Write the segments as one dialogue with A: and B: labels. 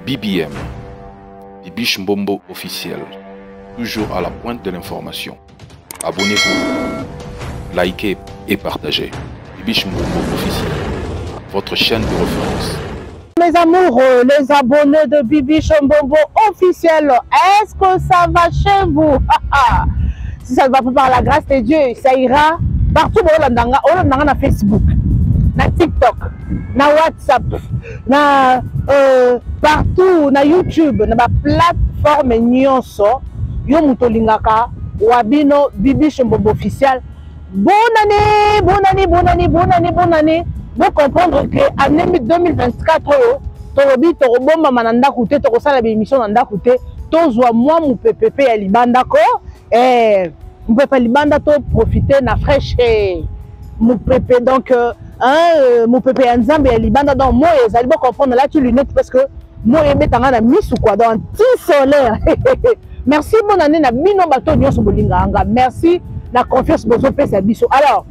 A: BBM, Bibiche Mbombo officiel, toujours à la pointe de l'information. Abonnez-vous, likez et partagez. Bibiche Mbombo officiel, votre chaîne de référence.
B: Mes amours, les abonnés de Bibiche Mbombo officiel, est-ce que ça va chez vous? Si ça ne va pas par la grâce de Dieu, ça ira partout. On a Facebook, na TikTok, na WhatsApp, na partout, na YouTube, na plateforme nyonso. Yo mutolingaka wabino Bibiche Mbombo officiel. Bonne année, bonne année, bonne année, bonne année, bonne année. Vous comprendre que année 2024, Torobi, Toroboma, Mananda Kouté, Torosala, l'émission Nanda Kouté, Tozwa, moi, mon PPP, à Libanda, et mon PPP, Libanda, to profiter na fraîche, mon PPP, donc, mon PPP, Nzambe, à Libanda, donc, moi, vous allez comprendre là, tu lunettes, parce que moi, je vais t'en mis ou quoi, dans un petit solaire. Merci, bonne année, na bino bato, nyon, bolinga, merci, la confiance, bozo, pesa, biso. Alors,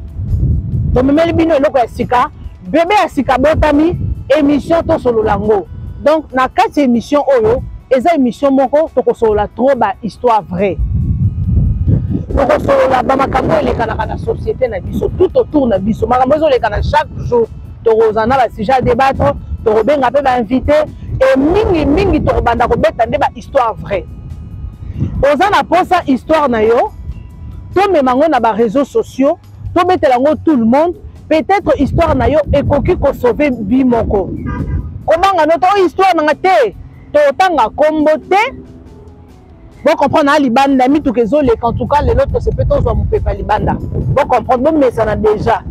B: donc, même les bino, loko, sika, bébé asika botami émission to solo lango. Donc na quatre émission oyo eza émission moko to solo la trop ba histoire vraie. To solo la ba makambo eleka na société na biso tout autour na biso. Makambo zo leka na chaque jour to rozana ba sujet débattre, to robenga pe ba invité et mingi to banda ko beta nde ba histoire vraie. Ozana posa histoire na yo to memango na ba réseaux sociaux, to betelango tout le monde. Peut-être histoire na yo ekoki ko sauver vie moko. Comment nganoto histoire na te to tanga kombo te. Bon comprendre na libanda mi tout kezo le en tout cas les autres c'est peut-être zo mo pepa libanda. Bon comprendre mais ça na déjà.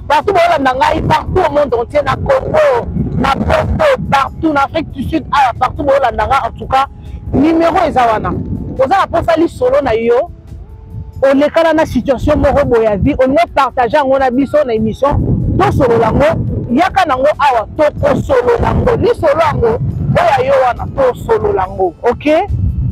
B: Partout dans ngai partout au monde entier na Congo, na Porto, partout en Afrique du Sud, partout dans nanga en tout cas numéro ezawana. Oza na posa li solo na yo. On est dans la situation moro boya vie on est partagé on a biso na émission to solo lango yaka nango awa to solo lango ni solo lango boya yo wana to solo lango. OK,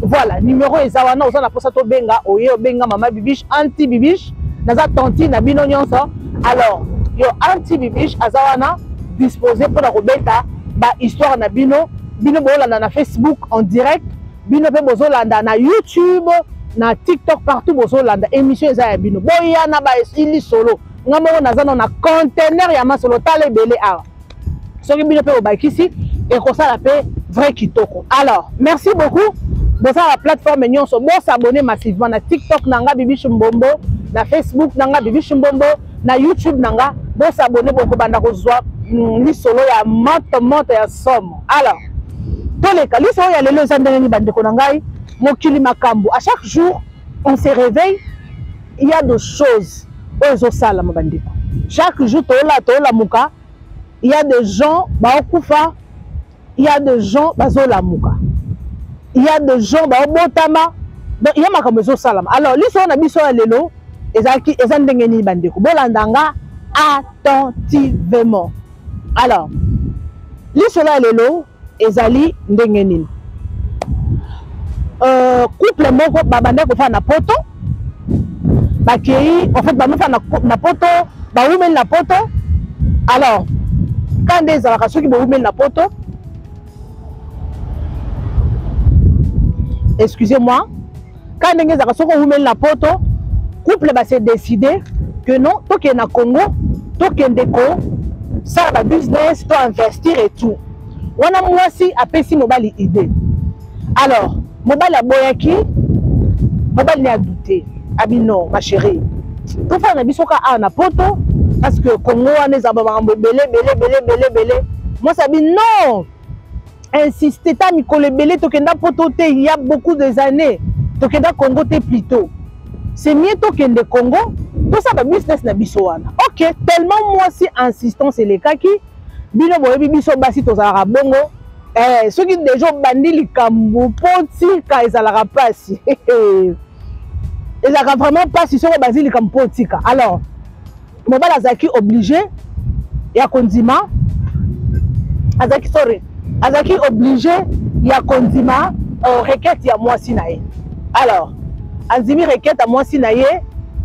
B: voilà numéro ezawana oza na posa to benga oye benga mama Bibiche anti Bibiche naza tonti na bino nyonso. Alors yo anti Bibiche azawana disposé pour la robeta ba histoire na bino bolanda na Facebook en direct bino pe bozolanda na YouTube na TikTok partout bozolanda émission eza ya bino boya na ba ili solo ngamo nazana na conteneur ya masolo tale belé a soki bino pe obakisi et ko sala pe vrai kitoko. Alors merci beaucoup boza la plateforme nyonso bo s'abonner massivement na TikTok nanga Bibiche Mbombo, na Facebook nanga Bibiche Mbombo, na YouTube nanga bo s'abonner boko banda ko zwa ni solo ya monte ya somme. Alors tous les cas li solo ya lelo zandene ni bande ko nangai Mokili Makambo. À chaque jour, on se réveille, il y a des choses. Chaque jour, il y a des gens, il y a des gens, il y a des gens, il y a Makambo Salam. Alors, l'histoire na biso lelo, ezandengeni bandeko. Bolandanga attentivement. Alors, l'histoire lelo, ezali ndengeni. Couple moko babande ko fa na poto bakei en fait ba fa na poto ba women na poto. Alors quand des alaka soki ba women na poto, excusez-moi, quand des alaka soki women na poto, couple ba s'est décidé que non to ke na Congo to ke ndeko ça ba business to investir et tout wana mwasi apesi mobali idée. Alors mobile a boyaki, mobile n'a douté. Abino, ma chérie. Tout faire na bisoka a na poto parce que Congo a des abambo belé. Moi ça dit non. Insistez ta mi kole belé to kenda poto te il y a beaucoup des années. To kenda Congo te plutôt. C'est mieux to kende Congo. Tout ça ba business na biso wana. OK, tellement moi si insistant c'est les cas qui bino boyebi biso basi to za bongo. Ceux qui déjà bandi likambo poti ka ezalaka pasi ezalaka vraiment pasi sur basi likambo poti ka. Alors mobala azaki obligé ya kondima azaki obligé ya kondima requête ya mwasi na ye. Alors anzimi requête ya mwasi na ye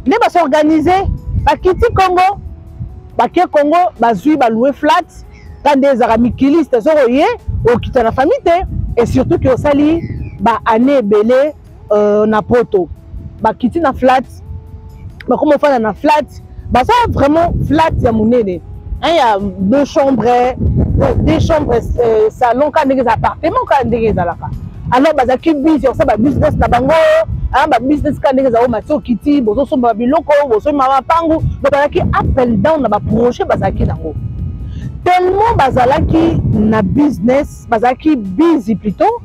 B: ne ba s'organiser bakiti Congo baké Congo bazui ba louer flat quand des aramikiliste zoroye au quitter la famille et surtout que osali ba année belé na poto ba kiti na flat ba comme on fait na flat ba ça vraiment flat ya munene il y a deux chambres salon quand des appartements quand des alaka alors ba za ki busy ça ba business na bango ba business quand des za o matio kiti bozo so ba biloko bozo mama pangu ba ki up and down na ba projet ba za ki nango tellement bazalaki na business bazalaki busy plutôt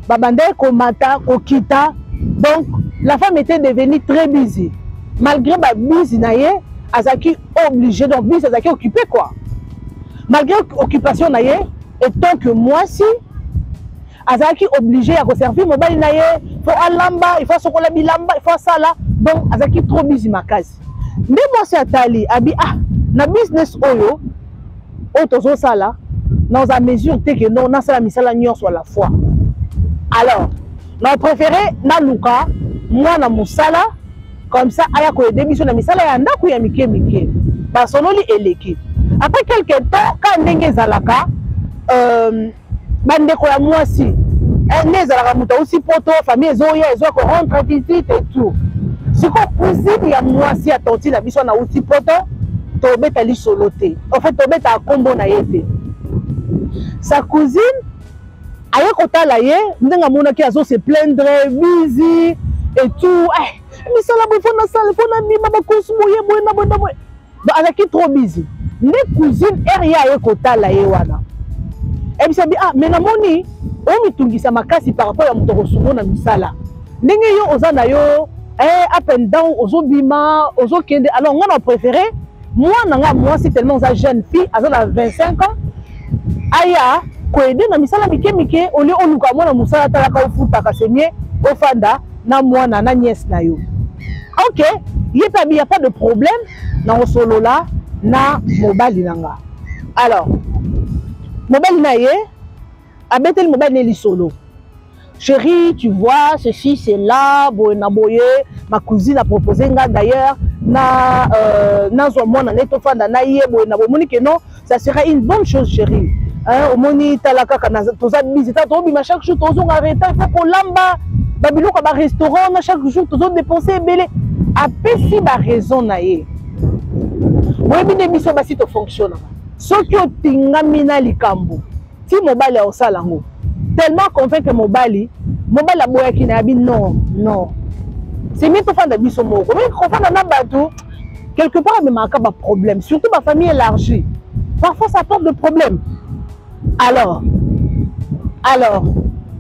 B: babande komata kokita donc la femme était devenue très busy malgré ba busy naye azaki obligé donc busy azaki occupé quoi malgré occupation naye et tant que moi si azaki obligé à servir mobile naye faut alamba il faut sokola bilamba il faut ça là donc azaki trop busy makasi nde moi c'est atali abi na business oyo autozo sala dans la mesure que non na sala misala nyonso à la fois alors na préféré na luka moi na musala comme ça aya ko aider biso na misala ya ndaku ya mike basonoli eleki après quelque temps quand ndenge zalaka bande ko ya mwasi ne zalaka muta aussi poto famille ezoya ezo ko rendre visite et tout siko cousine ya mwasi atoti na biso na aussi poto tobeta li soloté en fait tobeta kombo na yete sa cousine aye kotala ye ndenga mona ki azo se plaindre busy et tout mais ça la bofona sala fona ni mama kosmoye boye na boye donc azaki trop busy ne cousine ria aye kotala ye wana et puis sabi mais na moni o mitungisa makasi par rapport ya muto kosumo na misala ndenge yo oza na yo up and down ozo bima ozo kende alors on a préféré moi moi c'est tellement une jeune fille à 25 ans aya ko aider na misala mike au lieu on luka moi na musala talaka ofuta ka semie ofanda na moi na nièce na yo OK il y a pas de problème na solo là na mobile nanga alors mobile na ye abetel mobile ne li solo chérie tu vois ceci c'est là boye na boye ma cousine a proposé nga d'ailleurs na zo mona neto fanda na ye boye na bomoni que non ça sera une bonne chose chérie au moni talaka kana toza bizita to bima chaque jour tozo arrêter il faut ko lamba babiloko ba restaurant na chaque jour tozo dépenser belé apesi ba raison na ye boye bine biso basi to fonctionne soki otingami na likambo ti mobile o salango tellement convaincu mobile a boyaki na bi non c'est mieux de faire des biso moko mais quand on a bateau quelque part mais manque pas problème surtout ma famille élargie parfois ça porte de problème alors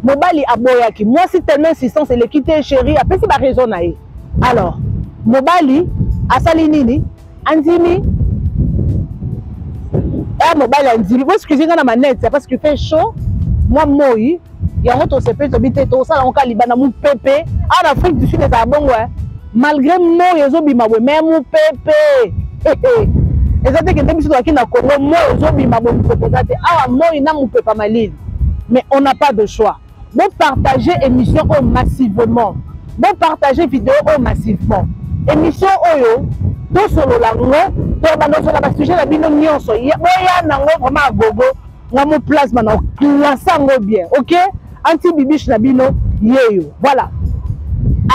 B: mobile a boyaki moi si tellement insistant c'est le quitter chérie après c'est pas raison na ye alors mobile a sali nini andimi mobile andimi parce que j'ai na manette parce que fait chaud moi moi yango to sepe to bité to sala onka libana mu pepe en Afrique du Sud et ça bon ouais malgré moi yezo bima we même mu pepe et ça que depuis to akina Congo moi yezo bima bo pepe ça moi ina mu pepe maline mais on n'a pas de choix bon partager émission massivement bon partager vidéo massivement émission oyo to solo lango to bando so la sujet la bino nyonso ya nango vraiment gogo ngamo plasma na classango bien OK anti bibiche na bino yeyo voilà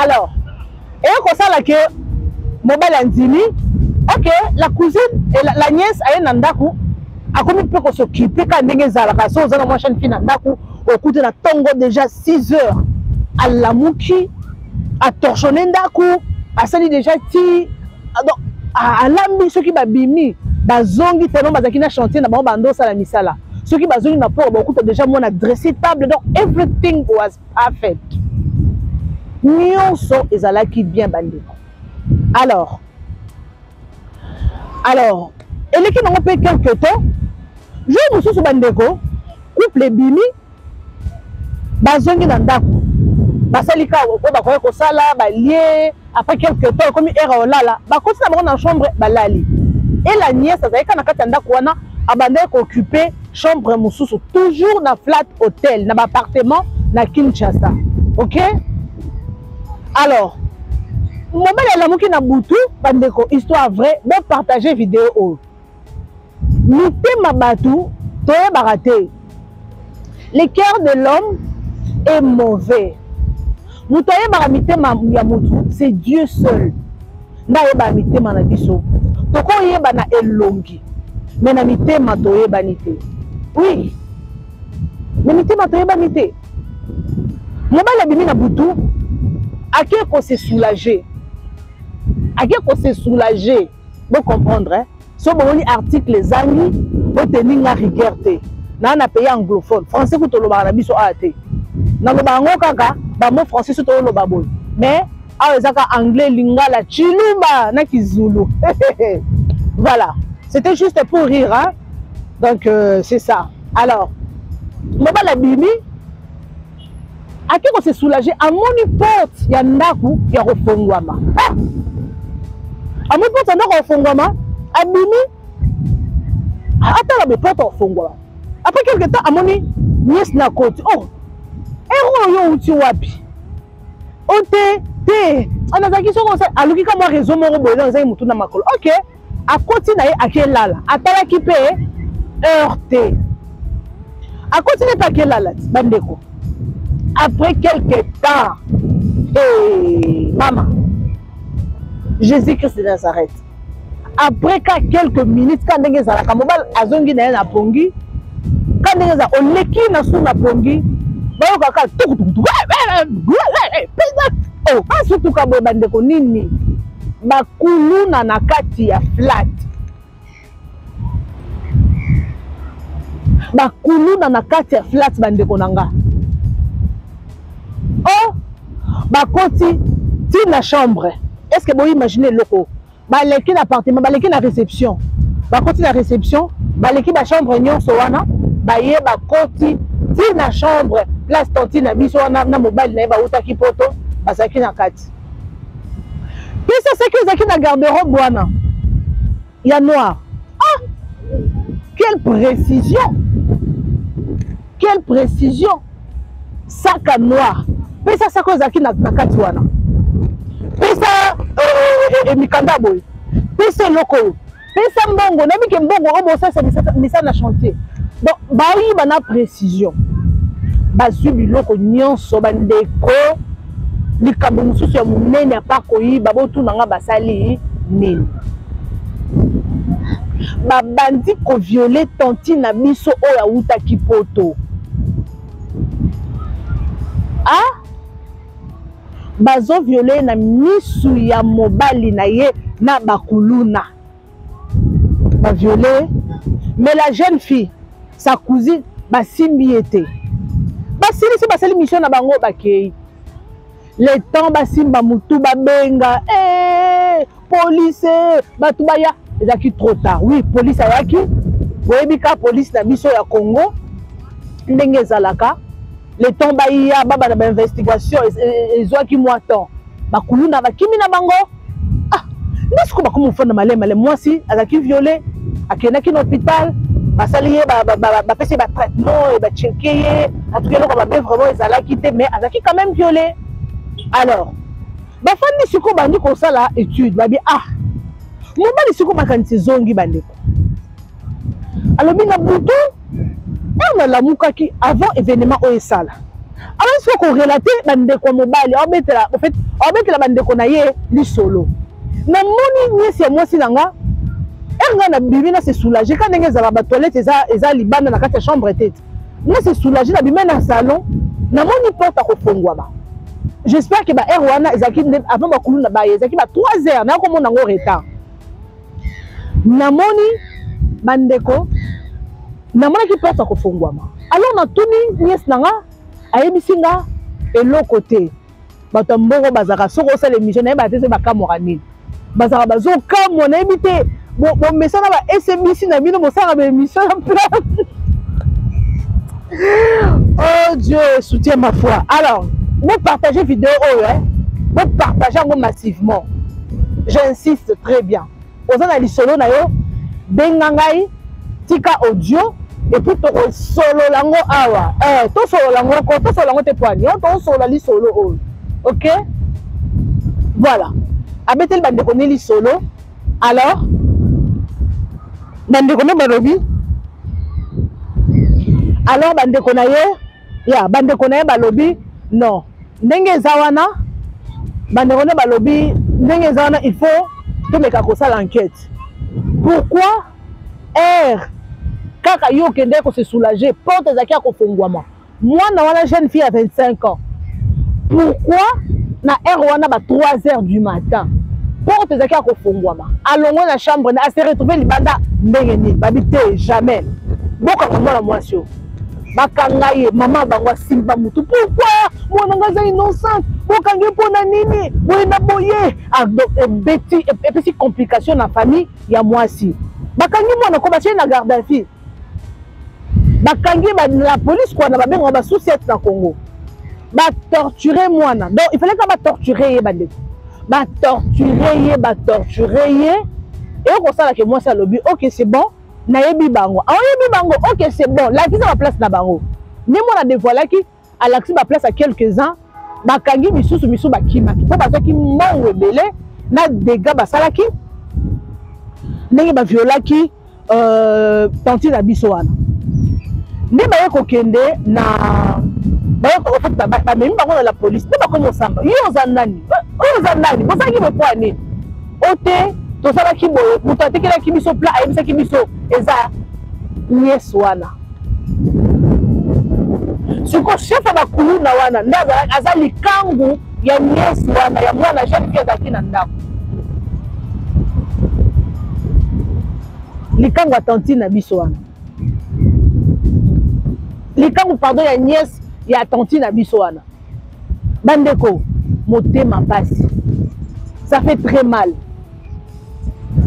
B: alors et comme ça là que mobile andimi OK la cousine et la nièce aye na ndaku akomi pe ko s'occuper ka ndenge zala ka so zana moi chaîne fille na ndaku okuti na tongo déjà 6 heures à la muki à torchonner ndaku a sali déjà ti donc à lambi ceux qui babimi bazongi tellement bazaki na chantier na bango bando sala misala ceux qui bazongi na port beaucoup déjà moi na dressé table donc everything was perfect nyonso ezalaki bien bandeko alors eleki nango pe quelque temps jour mosusu bandeko couple bimi bazongi na ndako basalika oyo bakoki kosala balie après quelque temps comme era olala bakoti na bango na chambre balali et la nièce azalika na kati ya ndako wana abandaki kooccupe chambre mosusu toujours na flat hotel na baappartement na Kinshasa OK alors mobile alamuki na butu bandeko histoire vrai bon partager vidéo oyo mitema batu Toye baraté. Le cœur de l'homme est mauvais. Moutoye baramité ya mutu, c'est Dieu seul. Na ye baramité manabiso. Toko ye bana elongi. Mais na mité matoye banité. Oui. Na mité matoye banité. Mobile bimi na butu. Ake ko se soulager. Ake ko se soulager. Vous comprendre, hein? Si vous avez article les amis, vous tenez la rigueur. Dans un pays anglophone, français, vous avez un pays qui dans le bango kaka, bamo français tout le babou. Mais avec anglais, lingala, chilumba, na kizulu. Voilà. C'était juste pour rire, hein? Donc c'est ça. Alors, mobile la bimi, à qui on s'est soulagé à mon porte, il y a ndaku, il y a refongwama. À mon porte, il y a refongwama, à bimi, attends la porte refongwama. Après quelques temps, à mon nièce na côte. Oh, et tu wapi? On te, on a dit que alors qui comme raison mon robot dans un mouton na makolo. Ok, à côté na à quel là? Attends qui peut heurter. À côté n'est pas quel là, bandeko. Après quelques temps, hey, maman, Jésus-Christ de Nazareth. Après quelques minutes, quand on est à la camobal, azongi na na pongi, quand on est à oleki na sou na pongi. Oh, pas surtout quand on bande nini bakuluna na kati ya flat bakuluna na kati ya flat bande konanga. Oh, bakoti ti na chambre. Est-ce que vous imaginez loko baleki na appartement baleki na réception bakoti na réception baleki ba chambre nyonso wana baye bakoti ti na chambre place tontine na biso wana na mobile na ba utaki poto basaki na kati. Puis ça c'est que zaki na garde-robe wana ya noir. Ah, quelle précision, quelle précision. Sac à noir. Puis ça c'est que zaki na kati wana. Puis ça mikanda boy. Puis c'est loko. Puis ça mbongo na bike mbongo o bossa c'est misa na chantier. Donc bayi bana précision. Bazwi biloko nyonso bandeko likambo mususu ya munene apa koyiba botunanga basali nini babandi ko violer tontine na biso oyo awutaki poto. Ah, bazo violer na misu ya mobali na ye na bakuluna ba violer. Mais la jeune fille sa cousine basimbi ete basili si basali mission na bango bakei le temps basimba mutu babenga police batu baya ezaki trop tard. Oui, police ayaki boyebika police na biso ya Congo ndenge ezalaka le temps baya baba na ba investigation ezwaki mwa temps bakuluna bakimi na bango. Ah, ndesiko bakomo fona malema mwasi azaki violé akendaki na hôpital basali ye bapesi ba traitement et ba checker ye en tout cas ko ba vraiment ezalaki te mais azaki quand même violé. Alors bafandi siko bandi ko sala étude babi ah mobali siko makanisi zongi bandeko. Alors bina butu on a la mukaki avant événement o esala. Alors siko ko relater bandeko mobali o betela en fait o betela bandeko na ye li solo na moni nyesi ya mwasi nanga na bibi na se soulager quand ndenge za ba toilette eza libanda na kati ya chambre tete na se soulager na bibi na salon na moni porte ko fongwa ba. J'espère que ba wana ezaki avant ba kuluna ba ezaki ba 3 heures na ko mona ngo retard na moni bandeko na mona ki porte ko fongwa ma. Alors na tuni nies nanga ayebisinga eloko te bato mbongo bazaka soko sala émission na ba tese ba kamora nini bazaka bazo kamwa na ebite bon message na ba SMS na bino bosala ba émission en place. Oh Dieu, soutiens ma foi. Alors, vous partagez vidéo, hein? Vous partagez massivement. J'insiste très bien. Vous avez solo na yo, bengangai, tika audio, et puis to solo lango awa. To solo lango te poignet, to solo li solo. OK? Voilà. Abetel bande connaît li solo. Alors, bande connaît barobi. alors bande konaye ya bande konaye balobi non ndenge zawana bande konaye balobi ndenge zawana il faut to meka ko sala enquête pourquoi kaka yo kende ko se soulager porte zakia ko fongwama mwana wana jeune fille à 25 ans pourquoi na wana ba 3h du matin porte zakia ko fongwama alongo na chambre na se retrouver libanda ndenge ni babité jamais boka mwana mwasio bakangaye mama bangwa simba mutu pourquoi mwana ngaza innocent bokange pona nini boyena boye beti epesi complication na famille ya mwasi bakangi mwana ko batie na garde à vue bakangi la police kwa na babenga ba sous-chef na Congo ba torturer mwana donc il fallait que ba torturer ye bande ba torturer ye et ko sala ke mwasi alobi OK c'est bon na yebi bango yebi bango OK c'est bon la kisa ba place na bango ni mona dévoiler ki à l'accès ba place à quelques-uns bakangi misusu ba kima po bazaki mongo belé na dégâts ba salaki ndenge ba violaki tantine na biso wana nde baye kokende na baye kokofata bamemi bango na la police nde bakomi osamba yo oza nani bozalaki bopoani ote tosalaki boye moto atekelaki biso pla ayebisaki biso eza niese wana siko chef ya bakuluna wana nde aza likangu ya niese wana ya mwana jeune fille azalaki na ndako likangu ya tantine na biso wana likangu pardon ya nièce ya tantine na biso wana bandeko motema pasi ça fait très mal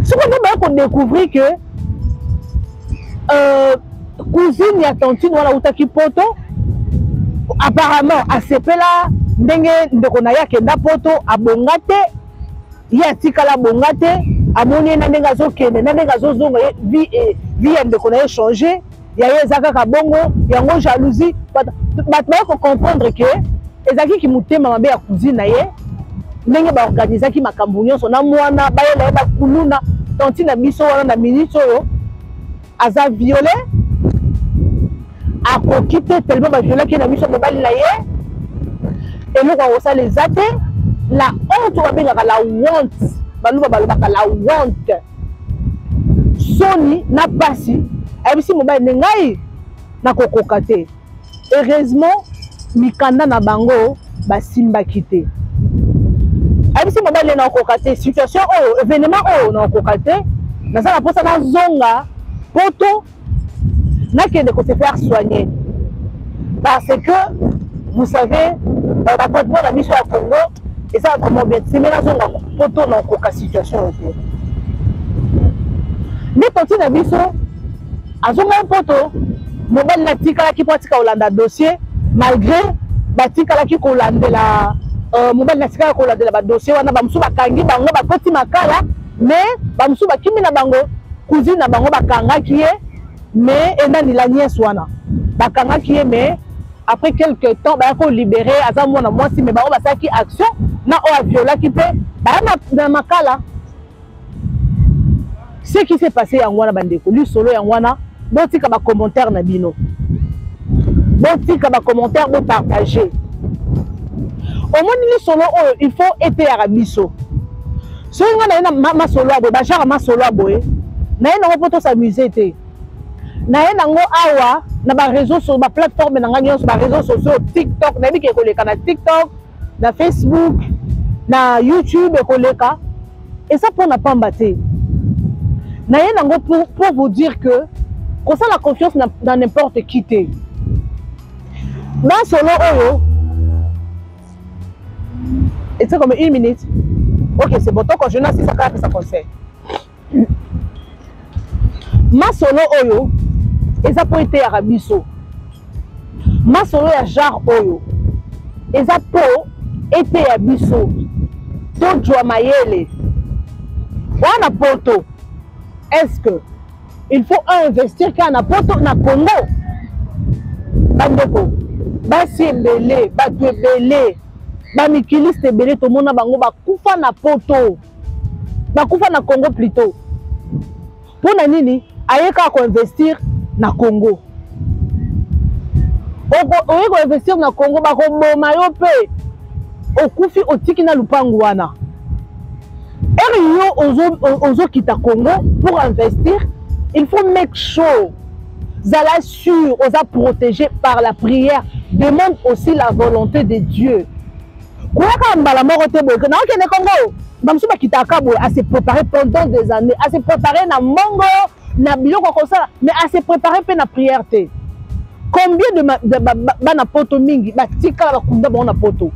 B: ce qu'on va découvrir que cousine ya tantine wana utaki poto apparemment asepela ndenge ndeko na ya kenda poto abonga te ye atikala bonga te amoni na ndenge azokende na ndenge azozonga vie ya ndeko na ye changer ya ye ezaka ka bongo yango jalousie bato ba ko comprendre que ezaki ki mutema mabe ya cousine na ye ndenge ba organiser ki makambo nyonso na mwana bayela ba kuluna tantine na biso wana na minute oyo aza violé akoki te tellement ba violé ki na biso mobali na ye eloko osala ezate la honte babengaka la honte baluba balobaka la honte soni na pasi ayebisi mobali ne ngai nakokoka te heureusement mikanda na bango basimbaki te ayebisi mobali nakokoka te situation oyo événement oyo nakokoka te nazala mposa nazonga poto nakende ko se faire soigner parce que vous savez batraitement na biso ya Congo et ça comment bien c'est nazonga poto nakokoka situation oyo nde tantine na biso azonga poto mobali natikalaki po atika kolanda dossier malgré batikalaki kolandela mobali natikala kolandela badossier wana bamosusu bakangi bango bakoti makala mais bamosusu bakimi na bango cousine na bango bakangaki ye mais endani la nièce wana bakangaki ye mais après quelque temps baya kolibéré aza mwana mwasi mais bango basalaki action na oyo aviolaki mpe baya na makala ce qui s'est passé yango wana bandeko lisolo yango wana botika ba commentaire na bino botika ba commentaire bo partager omoni lisolo oyo il faut ete ya biso so nga na masolo abo ba genre masolo abo na ye nango poto s'amuser te na ye nango awa na ba réseaux sur ba plateforme na ngani sur ba réseaux sociaux TikTok na biki koleka na TikTok na Facebook na YouTube koleka et ça pour na pamba te na ye nango pour vous dire que qu'on a la confiance dans n'importe qui te dans solo oyo et c'est comme 1 minute ok c'est bon tant que je n'ai si ça ça conseil ma solo oyo et ça pour été arabiso ma solo ya genre oyo et ça pour été abiso to jwa mayele wana poto est-ce que il faut investir quand na poto na Congo bandeko basi ebele bato ebele bamikiliste ebele tomona bango bakufa na poto bakufa na Congo plutôt mpona nini ayeka ko investir na Congo Oye investir na Congo bakoboma yo pe okufi otiki na lupangu wana. Ozo kita Congo pour investir, il faut make sure zala sûr, oza protégé par la prière. Demande aussi la volonté de Dieu. Koyaka mbala moko te boye na okende Congo bamsu bakitaka boye à se préparer pendant des années, à se préparer na mongo na biloko comme ça, mais à se préparer pe na prière te. Combien de bana poto mingi batika bakunda bona poto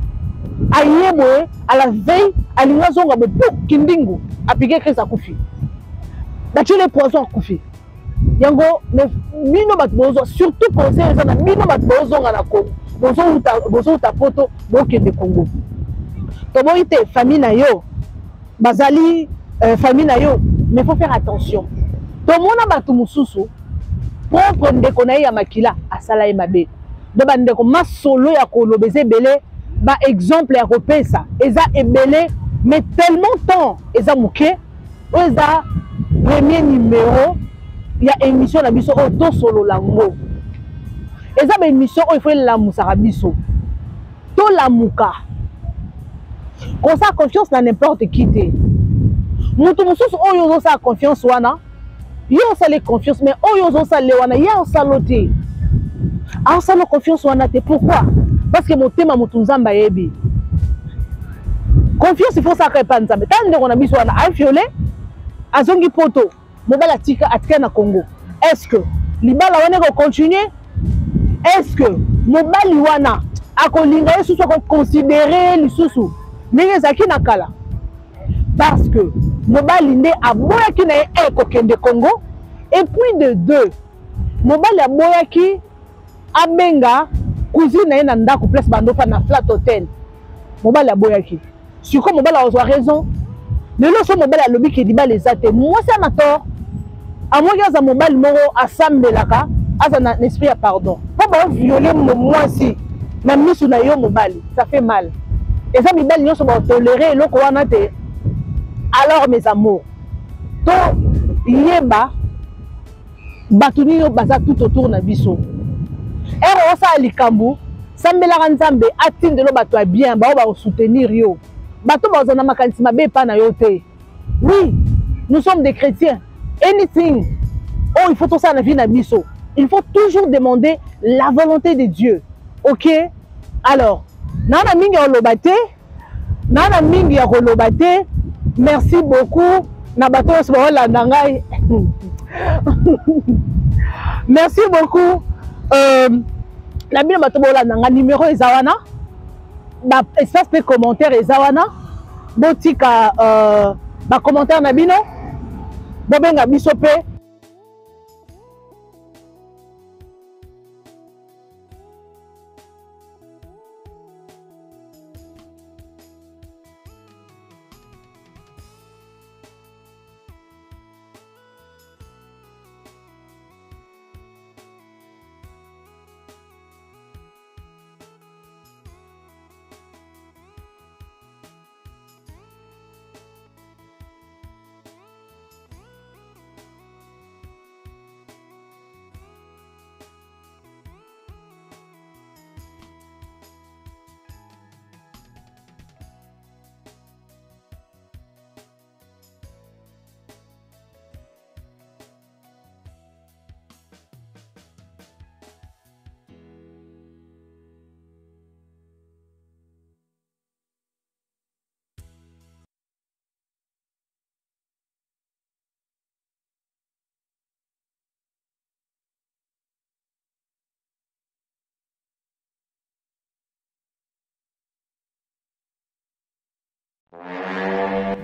B: aye boye à la veille alinga zonga bo kindingu apige krisa kufi batu les poisons kufi yango mino bat bozo surtout conseil ça na mino bat bozo na Congo bozo uta poto bokende Congo to boite famille na yo bazali famille na yo, mais faut faire attention to mona batu mususu propre ndeko na ya makila asala mabe do bandeko masolo ya kolobeze belé ba exemple ya kopesa eza ebele mais tellement temps eza muke eza premier numéro ya émission na biso o to solo lango eza ba émission o il faut la musaka biso to la muka qu'on sa confiance na n'importe qui te mutu mususu oyo zo sa confiance wana yo sa les confiance mais oyo zo sa le wana ya saloté a sa confiance wana te pourquoi parce que mon thème mutu nzamba yebi confiance il faut ça ka pa nzambe tant ndeko na biso wana a violé azongi poto mobala tika atika na Congo est-ce que libala wana ko continuer est-ce que mobali wana akolinga yesu so ko considérer lisusu ndenge zaki na kala parce que mobali nde aboyaki na ye ekokende Congo et puis de deux mobali aboyaki abenga cousine na ye na ndako place bandofa na flat hotel mobali aboyaki siko mobali azwa raison lelo so mobali alobi ke libala eza te mwasi ana tort amoki aza mobali moko asambelaka aza na esprit ya pardon po bavioler mwasi na misu na yo mobali ça fait mal eza mibali nyonso batolere eloko wana te. Alors mes amours to yeba batu nino baza tout autour na biso ero osa likambu sambelaka nzambe atindelo bato ya bien bao ba soutenir yo bato baza na makanisi mabe pa na yo te. Oui, nous sommes des chrétiens. Anything oh il faut tout ça na vie na biso, il faut toujours demander la volonté de Dieu. OK? Alors nana mingi olobate nana mingi ya kolobate. Merci beaucoup. Nabato Sobola Nangai. Merci beaucoup. La bino bato bola nanga numéro ezawana. Ba espace de commentaire ezawana. Botika ba commentaire na bino. Bobenga biso pe.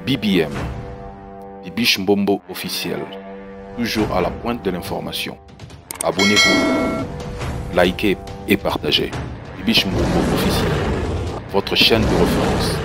A: BBM, Bibiche Mbombo officiel, toujours à la pointe de l'information. Abonnez-vous, likez et partagez. Bibiche Mbombo officiel, votre chaîne de référence.